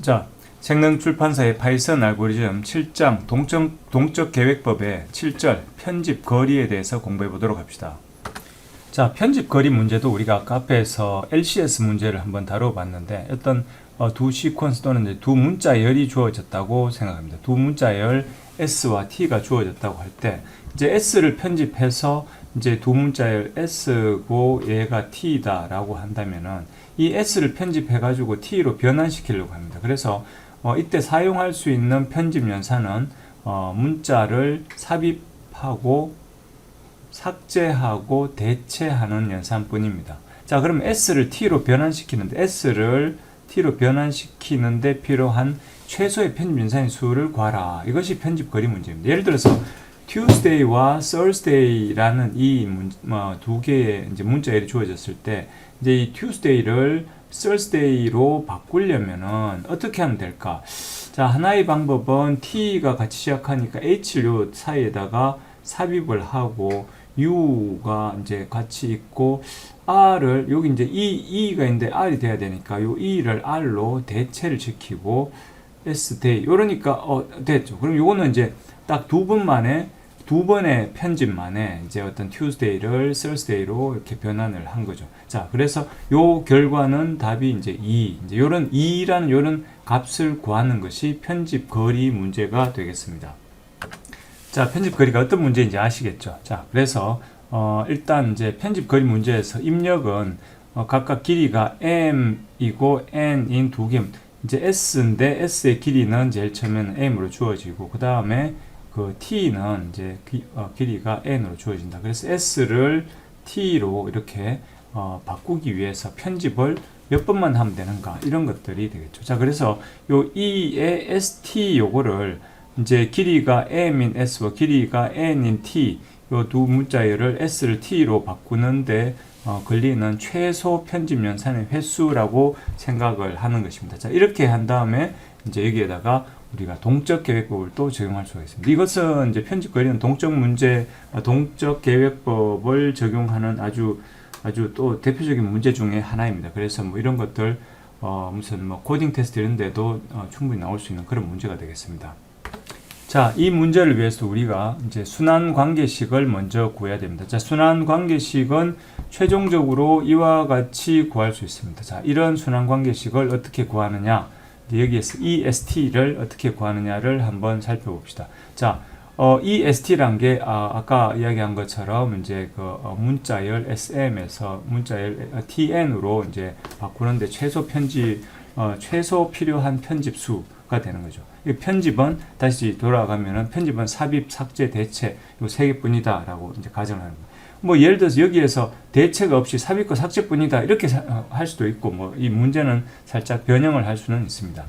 자, 생명출판사의 파이썬 알고리즘 7장 동적 계획법의 7절 편집 거리에 대해서 공부해 보도록 합시다. 자, 편집 거리 문제도 우리가 아까 앞에서 LCS 문제를 한번 다뤄봤는데 어떤 두 시퀀스 또는 두 문자열이 주어졌다고 생각합니다. 두 문자열 S와 T가 주어졌다고 할 때 이제 S를 편집해서 이제 두 문자열 S고 얘가 T다라고 한다면은 이 S를 편집해 가지고 T로 변환시키려고 합니다. 그래서 이때 사용할 수 있는 편집 연산은 문자를 삽입하고 삭제하고 대체하는 연산뿐입니다. 자, 그럼 S를 T로 변환시키는데 필요한 최소의 편집 연산의 수를 구하라. 이것이 편집 거리 문제입니다. 예를 들어서 Tuesday와 Thursday라는 이 두 개의 이제 문자열이 주어졌을 때 이제 이 Tuesday를 Thursday로 바꾸려면은 어떻게 하면 될까? 자, 하나의 방법은 T가 같이 시작하니까 H를 사이에다가 삽입을 하고 U가 이제 같이 있고 R을 여기 이제 E가 있는데 R이 돼야 되니까 요 E를 R로 대체를 시키고 Sday 이러니까 됐죠. 그럼 요거는 이제 딱 두 번의 편집 만에 이제 어떤 Tuesday를 Thursday로 이렇게 변환을 한 거죠. 자, 그래서 요 결과는 답이 이제 2. 이제 요런 2라는 요런 값을 구하는 것이 편집 거리 문제가 되겠습니다. 자, 편집 거리가 어떤 문제인지 아시겠죠? 자, 그래서 일단 이제 편집 거리 문제에서 입력은 각각 길이가 m이고 n인 두 개, 이제 s인데 s의 길이는 제일 처음에는 m으로 주어지고 그 다음에 그 t는 이제 길이가 n으로 주어진다. 그래서 s를 t로 이렇게 바꾸기 위해서 편집을 몇 번만 하면 되는가 이런 것들이 되겠죠. 자, 그래서 요 e의 st 요거를 이제 길이가 m인 s와 길이가 n인 t 요 두 문자열을 s를 t로 바꾸는데 걸리는 최소 편집 연산의 횟수라고 생각을 하는 것입니다. 자, 이렇게 한 다음에 이제 여기에다가 우리가 동적 계획법을 또 적용할 수가 있습니다. 이것은 이제 편집 거리는 동적 계획법을 적용하는 아주 또 대표적인 문제 중에 하나입니다. 그래서 뭐 이런 것들 무슨 뭐 코딩 테스트 이런 데도 충분히 나올 수 있는 그런 문제가 되겠습니다. 자, 이 문제를 위해서 우리가 이제 순환 관계식을 먼저 구해야 됩니다. 자, 순환 관계식은 최종적으로 이와 같이 구할 수 있습니다. 자, 이런 순환 관계식을 어떻게 구하느냐? 여기에서 EST를 어떻게 구하느냐를 한번 살펴봅시다. 자, EST란 게 아까 이야기한 것처럼 이제 그 문자열 SM에서 문자열 TN으로 이제 바꾸는데 최소 필요한 편집 수가 되는 거죠. 이 편집은 다시 돌아가면은 편집은 삽입, 삭제, 대체 요 세 개뿐이다라고 이제 가정을 하는 거예요. 뭐 예를 들어서 여기에서 대체가 없이 삽입과 삭제뿐이다 이렇게 할 수도 있고 뭐 이 문제는 살짝 변형을 할 수는 있습니다.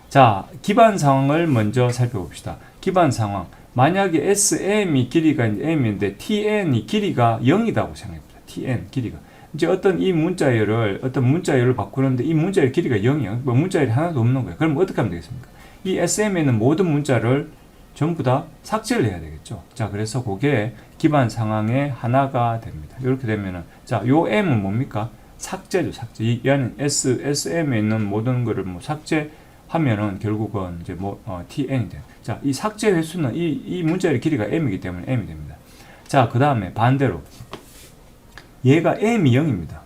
자, 기반 상황을 먼저 살펴봅시다. 기반 상황. 만약에 SM이 길이가 M인데 TN이 길이가 0이라고 생각합니다. TN 길이가. 이제 어떤 문자열을 바꾸는데 이 문자열 길이가 0이에요. 뭐 문자열이 하나도 없는 거예요. 그럼 어떻게 하면 되겠습니까? 이 SM에 있는 모든 문자를 전부 다 삭제를 해야 되겠죠. 자, 그래서 그게 기반 상황의 하나가 됩니다. 이렇게 되면은, 자, 요 M은 뭡니까? 삭제죠, 삭제. 이 안에 SM에 있는 모든 거를 뭐 삭제하면은 결국은 이제 TN이 돼요. 자, 이 삭제 횟수는 이 문자의 길이가 M이기 때문에 M이 됩니다. 자, 그 다음에 반대로. 얘가 M이 0입니다.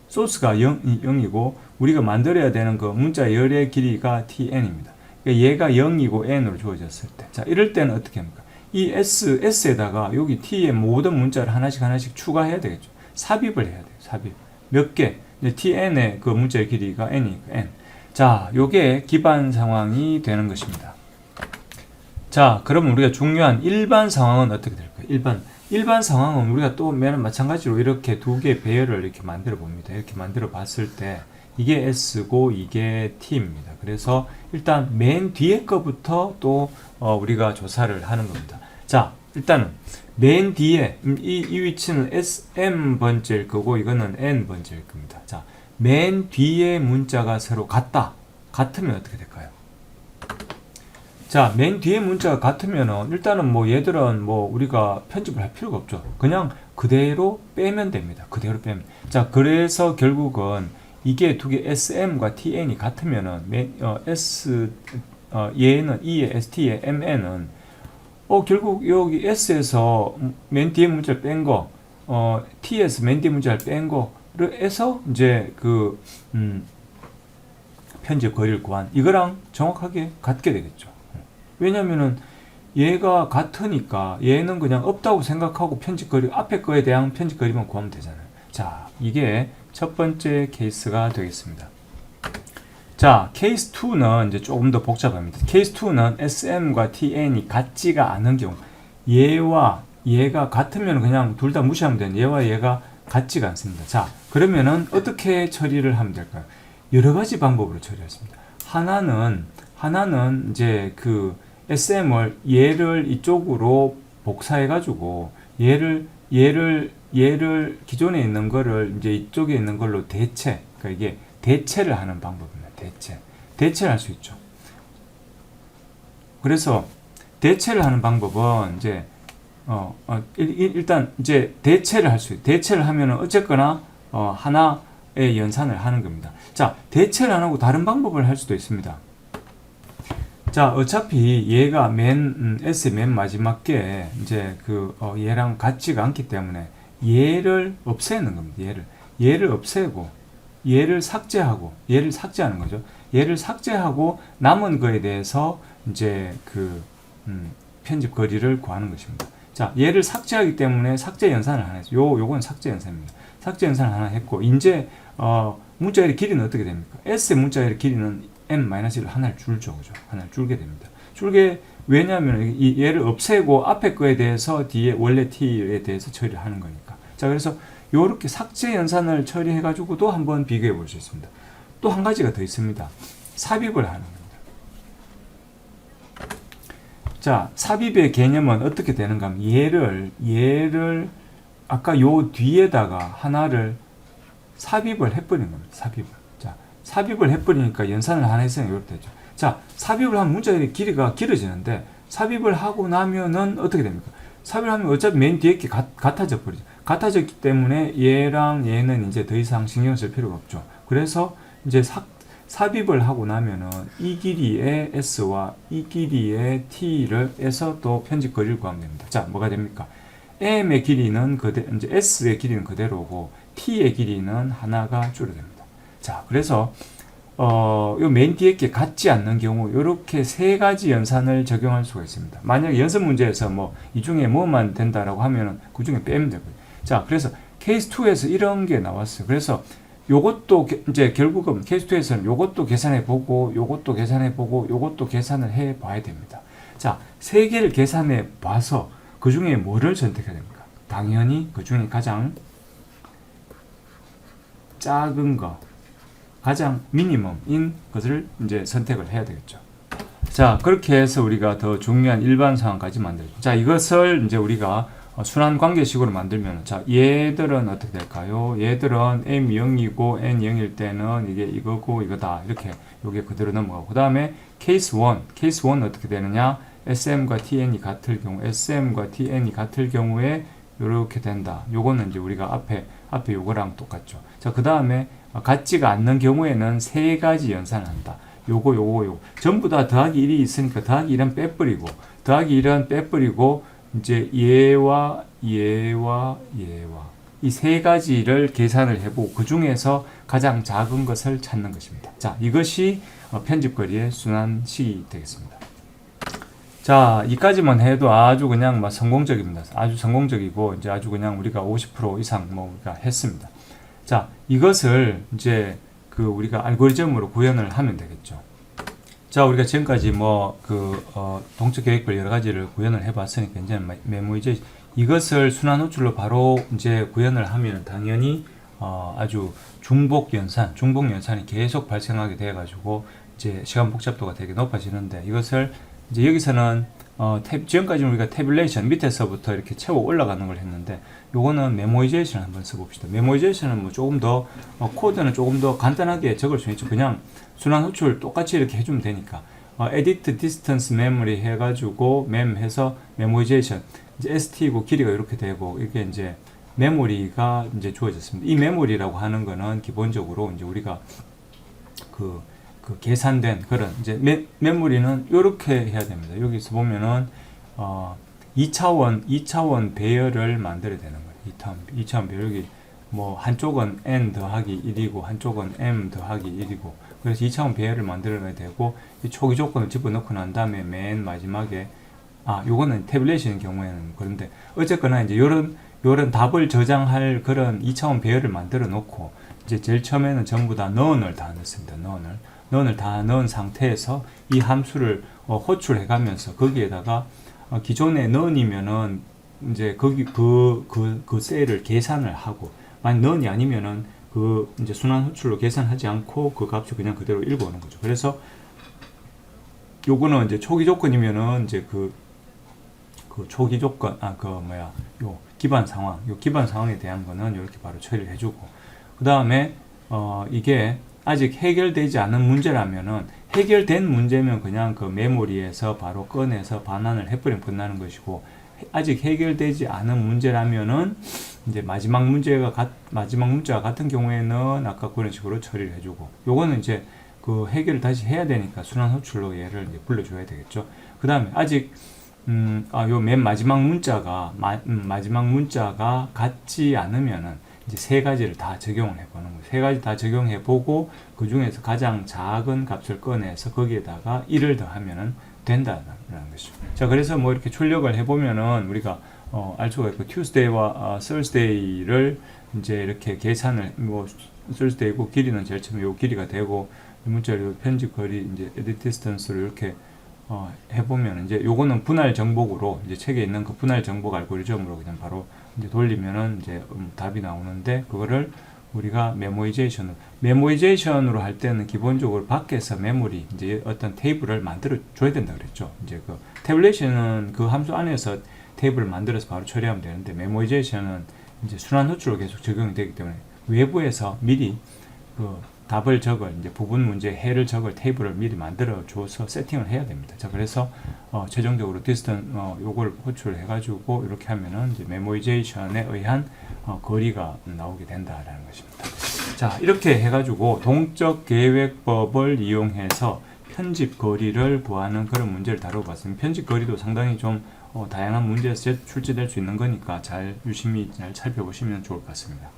소스가 0이고, 우리가 만들어야 되는 그 문자열의 길이가 TN입니다. 얘가 0이고 n으로 주어졌을 때. 자, 이럴 때는 어떻게 합니까? 이 S에다가 여기 T의 모든 문자를 하나씩 추가해야 되겠죠. 삽입을 해야 돼요. 삽입. 몇 개? TN의 그 문자의 길이가 n이니까 n. 자, 요게 기반 상황이 되는 것입니다. 자, 그럼 우리가 중요한 일반 상황은 어떻게 될까요? 일반 상황은 우리가 또 마찬가지로 이렇게 두 개의 배열을 이렇게 만들어 봅니다. 이렇게 만들어 봤을 때 이게 S고 이게 T입니다. 그래서 일단 맨 뒤에 거부터 또 우리가 조사를 하는 겁니다. 자, 일단은 맨 뒤에 이 위치는 SM 번째일 거고 이거는 N번째일 겁니다. 자, 맨 뒤에 문자가 서로 같으면 어떻게 될까요? 자, 맨 뒤에 문자가 같으면은 일단은 뭐 얘들은 뭐 우리가 편집을 할 필요가 없죠. 그냥 그대로 빼면 됩니다. 그대로 빼면. 자, 그래서 결국은 이게 두 개 SM과 TN이 같으면은 얘는 E의 ST의 MN은 결국 여기 S에서 맨 뒤에 문자를 뺀 거, T에서 맨 뒤에 문자를 뺀 거를 해서 이제 편집 거리를 구한 이거랑 정확하게 같게 되겠죠. 왜냐면은 얘가 같으니까 얘는 그냥 없다고 생각하고 편집 거리 앞에 거에 대한 편집 거리만 구하면 되잖아요. 자, 이게 첫 번째 케이스가 되겠습니다. 자, 케이스 2는 이제 조금 더 복잡합니다. 케이스 2는 SM과 TN이 같지가 않은 경우, 얘와 얘가 같으면 그냥 둘 다 무시하면 되는, 얘와 얘가 같지가 않습니다. 자, 그러면은 어떻게 처리를 하면 될까요? 여러 가지 방법으로 처리했습니다. 하나는 이제 그 SM을 얘를 이쪽으로 복사해 가지고 얘를 기존에 있는 거를 이제 이쪽에 있는 걸로 그러니까 이게 대체를 하는 방법입니다. 대체를 할 수 있죠. 그래서 대체를 하는 방법은 이제 일단 이제 대체를 하면은 어쨌거나 하나의 연산을 하는 겁니다. 자, 대체를 안 하고 다른 방법을 할 수도 있습니다. 자, 어차피 얘가 S의 맨 마지막 게 이제 얘랑 같지가 않기 때문에 얘를 없애는 겁니다. 얘를 없애고 얘를 삭제하는 거죠. 얘를 삭제하고 남은 거에 대해서 이제 편집 거리를 구하는 것입니다. 자, 얘를 삭제하기 때문에 삭제 연산을 하나 했어요. 요건 삭제 연산입니다. 삭제 연산을 하나 했고, 이제 문자열의 길이는 어떻게 됩니까? S의 문자열의 길이는 n-1을 하나를 줄죠. 그죠? 하나를 줄게 됩니다. 왜냐하면 얘를 없애고 앞에 거에 대해서 뒤에 원래 t에 대해서 처리를 하는 거니까. 자, 그래서 요렇게 삭제 연산을 처리해 가지고도 한번 비교해 볼 수 있습니다. 또 한 가지가 더 있습니다. 삽입을 하는 겁니다. 자, 삽입의 개념은 어떻게 되는가 하면 얘를 아까 요 뒤에다가 하나를 삽입을 해버리는 겁니다. 삽입을 해버리니까 연산을 하나 했으면 이렇게 되죠. 자, 삽입을 하면 문자의 길이가 길어지는데 삽입을 하고 나면은 어떻게 됩니까? 삽입을 하면 어차피 맨 뒤에 게 같아져 버리죠. 같아졌기 때문에 얘랑 얘는 이제 더 이상 신경 쓸 필요가 없죠. 그래서 이제 삽입을 하고 나면은 이 길이의 S와 이 길이의 T를 해서 또 편집 거리를 구하면 됩니다. 자, 뭐가 됩니까? M의 길이는 이제 S의 길이는 그대로고 T의 길이는 하나가 줄어듭니다. 자, 그래서 요 맨 뒤에 게 같지 않는 경우 이렇게 세 가지 연산을 적용할 수가 있습니다. 만약에 연습 문제에서 뭐 이 중에 뭐만 된다라고 하면은 그 중에 빼면 되고요. 자, 그래서 케이스 2에서 이런 게 나왔어요. 그래서 요것도 이제 결국은 케이스 2에서는 요것도 계산해 보고 요것도 계산해 보고 요것도 계산을 해 봐야 됩니다. 자, 세 개를 계산해 봐서 그 중에 뭐를 선택해야 됩니까? 당연히 그 중에 가장 작은 거, 가장 미니멈인 것을 이제 선택을 해야 되겠죠. 자, 그렇게 해서 우리가 더 중요한 일반 상황까지 만들죠. 자, 이것을 이제 우리가 순환 관계식으로 만들면, 자, 얘들은 어떻게 될까요? 얘들은 m0이고 n0일 때는 이게 이거고 이거다. 이렇게 요게 그대로 넘어가고. 그 다음에 케이스 1 어떻게 되느냐? SM과 TN이 같을 경우에 이렇게 된다. 요거는 이제 우리가 앞에 요거랑 똑같죠. 자, 그 다음에 같지가 않는 경우에는 세 가지 연산을 한다. 요거. 전부 다 더하기 1이 있으니까 더하기 1은 빼버리고, 이제 얘와 이 세 가지를 계산을 해보고 그 중에서 가장 작은 것을 찾는 것입니다. 자, 이것이 편집거리의 순환식이 되겠습니다. 자, 이까지만 해도 아주 그냥 막 성공적입니다. 아주 성공적이고, 이제 아주 그냥 우리가 50% 이상 뭐 우리가 했습니다. 자, 이것을 이제 우리가 알고리즘으로 구현을 하면 되겠죠. 자, 우리가 지금까지 동적 계획별 여러 가지를 구현을 해봤으니까 이제는 메모이제이션, 이것을 순환 호출로 바로 이제 구현을 하면 당연히 아주 중복 연산이 계속 발생하게 돼가지고 이제 시간 복잡도가 되게 높아지는데, 이것을 이제 여기서는 지금까지는 우리가 태블레이션 밑에서부터 이렇게 채워 올라가는 걸 했는데, 요거는 메모이제이션을 한번 써봅시다. 메모이제이션은 뭐 조금 더 코드는 조금 더 간단하게 적을 수 있죠. 그냥 순환 호출 똑같이 이렇게 해주면 되니까 edit distance memory 해가지고 mem해서 메모이제이션, 이제 st고 길이가 이렇게 되고, 이게 이제 메모리가 이제 주어졌습니다. 이 메모리라고 하는 거는 기본적으로 이제 우리가 그 계산된 그런 이제 메모리는 이렇게 해야 됩니다. 여기서 보면은 2차원 배열을 만들어야 되는 거예요. 2차원 배열. 여기 뭐 한쪽은 n 더하기 1이고 한쪽은 m 더하기 1이고 그래서 2차원 배열을 만들어야 되고 이 초기 조건을 집어넣고 난 다음에 맨 마지막에 요거는 태블릿인 경우에는 그런데 어쨌거나 이제 요런 답을 저장할 그런 2차원 배열을 만들어 놓고 이제 제일 처음에는 전부 다 non을 다 넣습니다. non을 다 넣은 상태에서 이 함수를 호출해 가면서 거기에다가 기존의 non이면은 이제 거기 그 셀을 계산을 하고 만약 non이 아니면은 그 이제 순환 호출로 계산하지 않고 그 값을 그냥 그대로 읽어오는 거죠. 그래서 요거는 이제 초기 조건이면은 이제 그 초기 조건 요 기반 상황에 대한 거는 이렇게 바로 처리를 해주고 그 다음에 이게 아직 해결되지 않은 문제라면은 해결된 문제면 그냥 그 메모리에서 바로 꺼내서 반환을 해버리면 끝나는 것이고 아직 해결되지 않은 문제라면은 이제 마지막 문자가 같은 경우에는 아까 그런 식으로 처리를 해주고 요거는 이제 그 해결을 다시 해야 되니까 순환 호출로 얘를 이제 불러줘야 되겠죠. 그 다음에 아직 요 맨 마지막 문자가 마지막 문자가 같지 않으면은 이제 세 가지를 다 적용을 해보는 거예요. 세 가지 다 적용해보고 그 중에서 가장 작은 값을 꺼내서 거기에다가 1을 더하면은 된다는 것이죠. 자, 그래서 뭐 이렇게 출력을 해보면은 우리가 알 수가 있고 Tuesday와 Thursday를 이제 이렇게 계산을 뭐 Thursday고 길이는 제일 처음에 요 길이가 되고 이 문자를 편집 거리 이제 edit distance를 이렇게 해보면 이제 요거는 분할 정복으로 이제 책에 있는 그 분할 정복 알고리즘으로 그냥 바로 이제 돌리면은 이제 답이 나오는데 그거를 우리가 메모이제이션으로 할 때는 기본적으로 밖에서 메모리 이제 어떤 테이블을 만들어 줘야 된다 그랬죠. 이제 그 태블릿은 그 함수 안에서 테이블을 만들어서 바로 처리하면 되는데 메모이제이션은 이제 순환 호출로 계속 적용이 되기 때문에 외부에서 미리 그 답을 적을 이제 부분 문제 해를 적을 테이블을 미리 만들어 줘서 세팅을 해야 됩니다. 자, 그래서 최종적으로 요걸 호출을 해가지고 이렇게 하면은 이제 메모이제이션에 의한 거리가 나오게 된다라는 것입니다. 자, 이렇게 해가지고 동적 계획법을 이용해서 편집 거리를 구하는 그런 문제를 다뤄봤습니다. 편집 거리도 상당히 좀 다양한 문제에서 출제될 수 있는 거니까 유심히 잘 살펴보시면 좋을 것 같습니다.